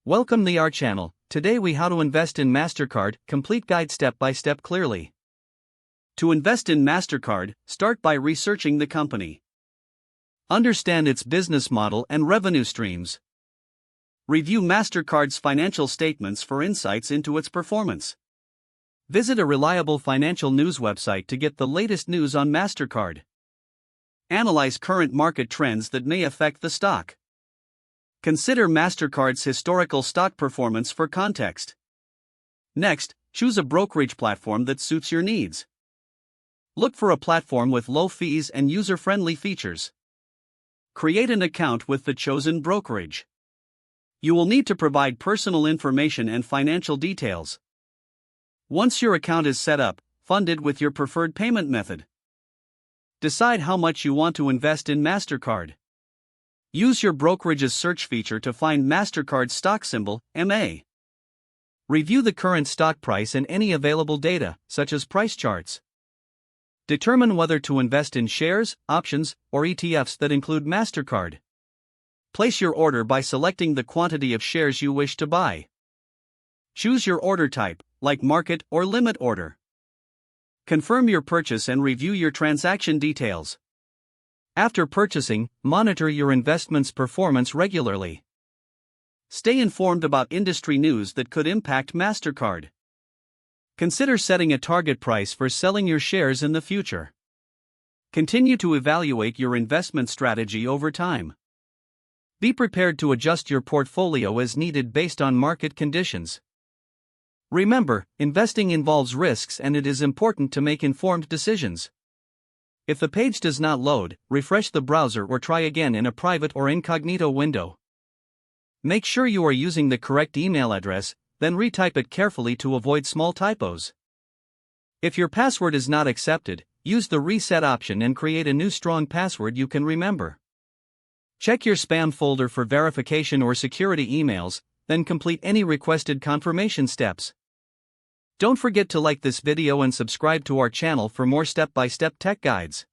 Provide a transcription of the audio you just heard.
Welcome to our channel. Today we how to invest in Mastercard, complete guide step by step clearly. To invest in Mastercard, start by researching the company. Understand its business model and revenue streams. Review Mastercard's financial statements for insights into its performance. Visit a reliable financial news website to get the latest news on Mastercard. Analyze current market trends that may affect the stock. Consider Mastercard's historical stock performance for context. Next, choose a brokerage platform that suits your needs. Look for a platform with low fees and user-friendly features. Create an account with the chosen brokerage. You will need to provide personal information and financial details. Once your account is set up, fund it with your preferred payment method. Decide how much you want to invest in Mastercard. Use your brokerage's search feature to find Mastercard's stock symbol, MA. Review the current stock price and any available data, such as price charts. Determine whether to invest in shares, options, or ETFs that include Mastercard. Place your order by selecting the quantity of shares you wish to buy. Choose your order type, like market or limit order. Confirm your purchase and review your transaction details. After purchasing, monitor your investment's performance regularly. Stay informed about industry news that could impact Mastercard. Consider setting a target price for selling your shares in the future. Continue to evaluate your investment strategy over time. Be prepared to adjust your portfolio as needed based on market conditions. Remember, investing involves risks and it is important to make informed decisions. If the page does not load, refresh the browser or try again in a private or incognito window. Make sure you are using the correct email address, then retype it carefully to avoid small typos. If your password is not accepted, use the reset option and create a new strong password you can remember. Check your spam folder for verification or security emails, then complete any requested confirmation steps. Don't forget to like this video and subscribe to our channel for more step-by-step tech guides.